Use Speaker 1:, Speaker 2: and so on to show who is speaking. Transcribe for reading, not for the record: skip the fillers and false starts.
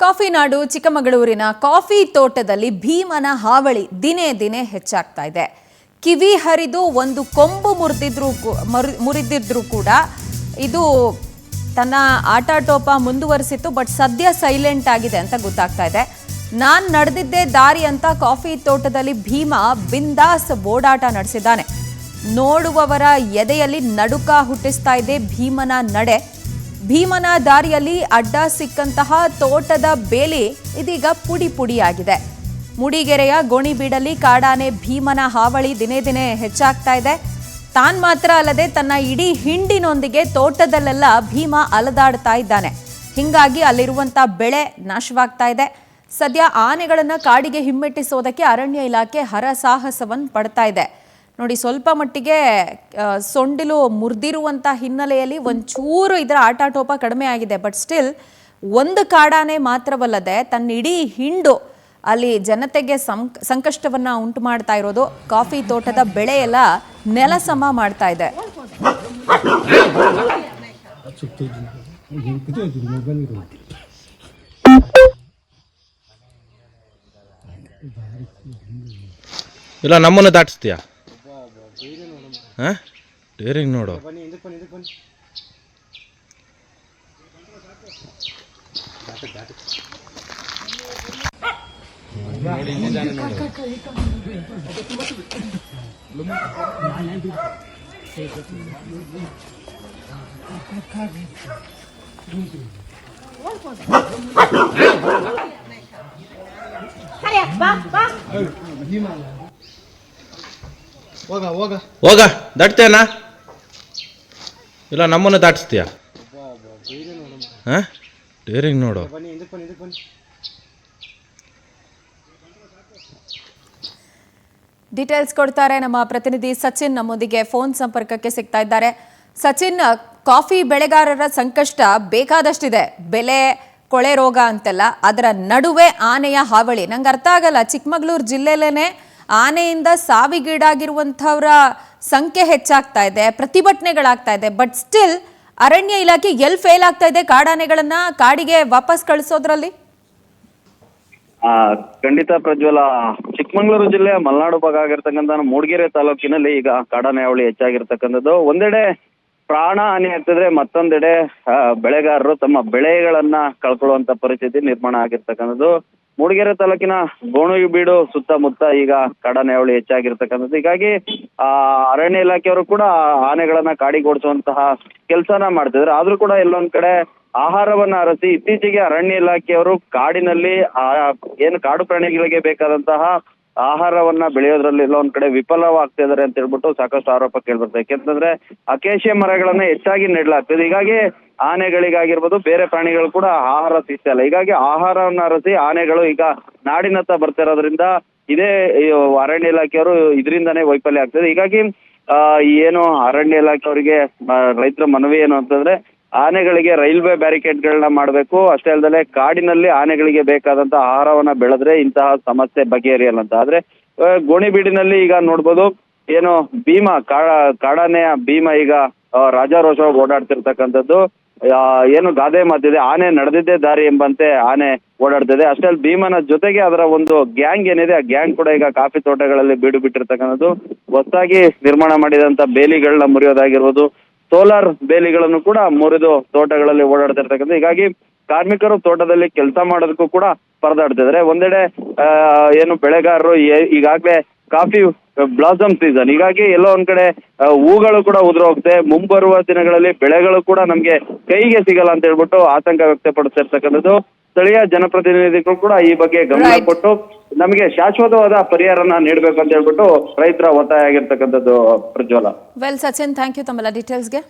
Speaker 1: Coffee ನಾಡು ಚಿಕ್ಕಮಗಳೂರಿನ coffee ತೋಟದಲ್ಲಿ ಭೀಮನ ಹಾವಳಿ ದಿನೇ ದಿನೇ ಹೆಚ್ಚಾಗ್ತಾ ಇದೆ. ಕಿವಿ ಹರಿದು ಒಂದು ಕೊಂಬು ಮುರಿದಿದ್ರು ಕೂಡ ಇದು ತನ್ನ ಆಟಾಟೋಪ ಮುಂದುವರಿಸಿತ್ತು. ಬಟ್ ಸದ್ಯ ಸೈಲೆಂಟ್ ಆಗಿದೆ ಅಂತ ಗೊತ್ತಾಗ್ತಾ ಇದೆ. ನಾನು ನಡೆದಿದ್ದೇ ದಾರಿ ಅಂತ ಕಾಫಿ ತೋಟದಲ್ಲಿ ಭೀಮ ಬಿಂದಾಸ್ ಓಡಾಟ ನಡೆಸಿದ್ದಾನೆ. ನೋಡುವವರ ಎದೆಯಲ್ಲಿ ನಡುಕ ಹುಟ್ಟಿಸ್ತಾ ಇದೆ ಭೀಮನ ನಡೆ. ಭೀಮನ ದಾರಿಯಲ್ಲಿ ಅಡ್ಡ ಸಿಕ್ಕಂತಹ ತೋಟದ ಬೇಲಿ ಇದೀಗ ಪುಡಿ ಪುಡಿಯಾಗಿದೆ. ಮೂಡಿಗೆರೆಯ ಗೋಣಿಬೀಡಲ್ಲಿ ಕಾಡಾನೆ ಭೀಮನ ಹಾವಳಿ ದಿನೇ ದಿನೇ ಹೆಚ್ಚಾಗ್ತಾ ಇದೆ. ತಾನ್ ಮಾತ್ರ ಅಲ್ಲದೆ ತನ್ನ ಇಡೀ ಹಿಂಡಿನೊಂದಿಗೆ ತೋಟದಲ್ಲೆಲ್ಲ ಭೀಮ ಅಲದಾಡ್ತಾ ಇದ್ದಾನೆ. ಹಿಂಗಾಗಿ ಅಲ್ಲಿರುವಂತ ಬೆಳೆ ನಾಶವಾಗ್ತಾ ಇದೆ. ಸದ್ಯ ಆನೆಗಳನ್ನ ಕಾಡಿಗೆ ಹಿಮ್ಮೆಟ್ಟಿಸೋದಕ್ಕೆ ಅರಣ್ಯ ಇಲಾಖೆ ಹರಸಾಹಸವನ್ನು ಪಡ್ತಾ ಇದೆ. ನೋಡಿ, ಸ್ವಲ್ಪ ಮಟ್ಟಿಗೆ ಸೊಂಡಿಲು ಮುರಿದಿರುವಂಥ ಹಿನ್ನೆಲೆಯಲ್ಲಿ ಒಂಚೂರು ಇದರ ಆಟಾಟೋಪ ಕಡಿಮೆ ಆಗಿದೆ. ಬಟ್ ಸ್ಟಿಲ್ ಒಂದು ಕಾಡಾನೆ ಮಾತ್ರವಲ್ಲದೆ ತನ್ನ ಇಡೀ ಹಿಂಡು ಅಲ್ಲಿ ಜನತೆಗೆ ಸಂಕಷ್ಟವನ್ನ ಉಂಟು ಮಾಡ್ತಾ ಇರೋದು. ಕಾಫಿ ತೋಟದ ಬೆಳೆ ಎಲ್ಲ ನೆಲಸಮ ಮಾಡ್ತಾ ಇದೆ.
Speaker 2: ಇಲ್ಲ ನಮ್ಮನ್ನು ದಾಟಿಸ್ತೀಯಾ? ಡೇರಿಂಗ್ ನೋಡು. ಹೋಗ ದಾಟ್ತೇನಾ? ಇಲ್ಲ ನಮ್ಮನ್ನು ದಾಟಿಸ್ತೀಯಾ? ಡೇರಿಂಗ್ ನೋಡು.
Speaker 1: ಡೀಟೇಲ್ಸ್ ಕೊಡ್ತಾರೆ ನಮ್ಮ ಪ್ರತಿನಿಧಿ ಸಚಿನ್. ನಮ್ಮೊಂದಿಗೆ ಫೋನ್ ಸಂಪರ್ಕಕ್ಕೆ ಸಿಗ್ತಾ ಇದ್ದಾರೆ. ಸಚಿನ್, ಕಾಫಿ ಬೆಳೆಗಾರರ ಸಂಕಷ್ಟ ಬೇಕಾದಷ್ಟಿದೆ. ಬೆಲೆ, ಕೊಳೆ ರೋಗ ಅಂತೆಲ್ಲ, ಅದರ ನಡುವೆ ಆನೆಯ ಹಾವಳಿ. ನಂಗೆ ಅರ್ಥ ಆಗಲ್ಲ, ಚಿಕ್ಕಮಗಳೂರು ಜಿಲ್ಲೆಯಲ್ಲೇನೆ ಆನೆಯಿಂದ ಸಾವಿಗೀಡಾಗಿರುವಂಥವರ ಸಂಖ್ಯೆ ಹೆಚ್ಚಾಗ್ತಾ ಇದೆ, ಪ್ರತಿಭಟನೆಗಳಾಗ್ತಾ ಇದೆ. ಬಟ್ ಸ್ಟಿಲ್ ಅರಣ್ಯ ಇಲಾಖೆ ಎಲ್ಲಿ ಫೇಲ್ ಆಗ್ತಾ ಇದೆ ಕಾಡಾನೆಗಳನ್ನ ಕಾಡಿಗೆ ವಾಪಸ್ ಕಳಿಸೋದ್ರಲ್ಲಿ?
Speaker 3: ಖಂಡಿತ ಪ್ರಜ್ವಲ, ಚಿಕ್ಕಮಗಳೂರು ಜಿಲ್ಲೆಯ ಮಲೆನಾಡು ಭಾಗ ಆಗಿರ್ತಕ್ಕಂಥ ಮೂಡಿಗೆರೆ ತಾಲೂಕಿನಲ್ಲಿ ಈಗ ಕಾಡಾನೆ ಹಾವಳಿ ಹೆಚ್ಚಾಗಿರ್ತಕ್ಕಂಥದ್ದು. ಒಂದೆಡೆ ಪ್ರಾಣ ಹಾನಿ ಆಗ್ತಿದ್ರೆ, ಮತ್ತೊಂದೆಡೆ ಬೆಳೆಗಾರರು ತಮ್ಮ ಬೆಳೆಗಳನ್ನ ಕಳ್ಕೊಳ್ಳುವಂತ ಪರಿಸ್ಥಿತಿ ನಿರ್ಮಾಣ ಆಗಿರ್ತಕ್ಕಂಥದ್ದು. ಮೂಡಿಗೆರೆ ತಾಲೂಕಿನ ಗೋಣಿಬೀಡು ಸುತ್ತಮುತ್ತ ಈಗ ಕಾಡಾನೆ ಹಾವಳಿ ಹೆಚ್ಚಾಗಿರ್ತಕ್ಕಂಥದ್ದು. ಹೀಗಾಗಿ ಅರಣ್ಯ ಇಲಾಖೆಯವರು ಕೂಡ ಆನೆಗಳನ್ನ ಕಾಡಿಗೆ ಓಡಿಸುವಂತಹ ಕೆಲಸನ ಮಾಡ್ತಿದ್ರು. ಆದ್ರೂ ಕೂಡ ಎಲ್ಲೊಂದ್ ಕಡೆ ಆಹಾರವನ್ನ ಅರಸಿ ಇತ್ತೀಚೆಗೆ ಅರಣ್ಯ ಇಲಾಖೆಯವರು ಕಾಡಿನಲ್ಲಿ ಏನು ಕಾಡು ಪ್ರಾಣಿಗಳಿಗೆ ಬೇಕಾದಂತಹ ಆಹಾರವನ್ನ ಬೆಳೆಯೋದ್ರಲ್ಲಿ ಎಲ್ಲೊಂದ್ ಕಡೆ ವಿಫಲವಾಗ್ತಾ ಇದಾರೆ ಅಂತ ಹೇಳ್ಬಿಟ್ಟು ಸಾಕಷ್ಟು ಆರೋಪ ಕೇಳ್ಬರ್ತದೆ. ಯಾಕೆಂತಂದ್ರೆ ಅಕೇಶಿಯ ಮರಗಳನ್ನ ಹೆಚ್ಚಾಗಿ ನೆಡ್ಲಾಗ್ತದೆ. ಹೀಗಾಗಿ ಆನೆಗಳಿಗಾಗಿರ್ಬೋದು, ಬೇರೆ ಪ್ರಾಣಿಗಳು ಕೂಡ ಆಹಾರ ಸಿಗ್ತಾ ಇಲ್ಲ. ಹೀಗಾಗಿ ಆಹಾರವನ್ನ ಅರಸಿ ಆನೆಗಳು ಈಗ ನಾಡಿನತ್ತ ಬರ್ತಿರೋದ್ರಿಂದ ಇದೇ ಅರಣ್ಯ ಇಲಾಖೆಯವರು ಇದರಿಂದಾನೇ ವೈಫಲ್ಯ ಆಗ್ತದೆ. ಹೀಗಾಗಿ ಏನು ಅರಣ್ಯ ಇಲಾಖೆಯವರಿಗೆ ರೈತರ ಮನವಿ ಏನು ಅಂತಂದ್ರೆ, ಆನೆಗಳಿಗೆ ರೈಲ್ವೆ ಬ್ಯಾರಿಕೇಡ್ಗಳನ್ನ ಮಾಡಬೇಕು. ಅಷ್ಟೇ ಅಲ್ಲದೆ ಕಾಡಿನಲ್ಲಿ ಆನೆಗಳಿಗೆ ಬೇಕಾದಂತ ಆಹಾರವನ್ನ ಬೆಳೆದ್ರೆ ಇಂತಹ ಸಮಸ್ಯೆ ಬಗೆಹರಿಯಲ್ಲ ಅಂತ. ಆದ್ರೆ ಗೋಣಿಬೀಡಿನಲ್ಲಿ ಈಗ ನೋಡ್ಬೋದು, ಏನು ಭೀಮ ಕಾಡಾನೆಯ ಭೀಮ ಈಗ ರಾಜಾರೋಷವಾಗಿ ಓಡಾಡ್ತಿರ್ತಕ್ಕಂಥದ್ದು. ಏನು ಗಾದೆ ಮಾತಿದೆ, ಆನೆ ನಡೆದಿದ್ದೇ ದಾರಿ ಎಂಬಂತೆ ಆನೆ ಓಡಾಡ್ತಿದೆ. ಅಷ್ಟೇ ಅಲ್ಲ, ಭೀಮನ ಜೊತೆಗೆ ಅದರ ಒಂದು ಗ್ಯಾಂಗ್ ಏನಿದೆ, ಆ ಗ್ಯಾಂಗ್ ಕೂಡ ಈಗ ಕಾಫಿ ತೋಟಗಳಲ್ಲಿ ಬೀಡು ಬಿಟ್ಟಿರ್ತಕ್ಕಂಥದ್ದು. ಹೊಸದಾಗಿ ನಿರ್ಮಾಣ ಮಾಡಿದಂತ ಬೇಲಿಗಳನ್ನ ಮುರಿಯೋದಾಗಿರ್ಬೋದು, ಸೋಲಾರ್ ಬೇಲಿಗಳನ್ನು ಕೂಡ ಮುರಿದು ತೋಟಗಳಲ್ಲಿ ಓಡಾಡ್ತಿರ್ತಕ್ಕಂಥ. ಹೀಗಾಗಿ ಕಾರ್ಮಿಕರು ತೋಟದಲ್ಲಿ ಕೆಲಸ ಮಾಡೋದಕ್ಕೂ ಕೂಡ ಪರದಾಡ್ತಿದ್ದಾರೆ. ಒಂದೆಡೆ ಏನು ಬೆಳೆಗಾರರು ಈಗಾಗಲೇ ಕಾಫಿ ಬ್ಲಾಸಮ್ ಸೀಸನ್, ಹೀಗಾಗಿ ಎಲ್ಲೋ ಒಂದ್ ಕಡೆ ಹೂಗಳು ಕೂಡ ಉದುರು ಹೋಗುತ್ತೆ. ಮುಂಬರುವ ದಿನಗಳಲ್ಲಿ ಬೆಳೆಗಳು ಕೂಡ ನಮ್ಗೆ ಕೈಗೆ ಸಿಗಲ್ಲ ಅಂತ ಹೇಳ್ಬಿಟ್ಟು ಆತಂಕ ವ್ಯಕ್ತಪಡಿಸಿರ್ತಕ್ಕಂಥದ್ದು. ಸ್ಥಳೀಯ ಜನಪ್ರತಿನಿಧಿಗಳು ಕೂಡ ಈ ಬಗ್ಗೆ ಗಮನ ಕೊಟ್ಟು ನಮಗೆ ಶಾಶ್ವತವಾದ ಪರಿಹಾರನ ನೀಡಬೇಕು ಅಂತ ಹೇಳ್ಬಿಟ್ಟು ರೈತರ ಒತ್ತಾಯ ಆಗಿರ್ತಕ್ಕಂಥದ್ದು. ಪ್ರಜ್ವಲ.
Speaker 1: ವೆಲ್ ಸಚಿನ್, ಥ್ಯಾಂಕ್ ಯು ತಮ್ಮೆಲ್ಲ ಡೀಟೇಲ್ಸ್ಗೆ.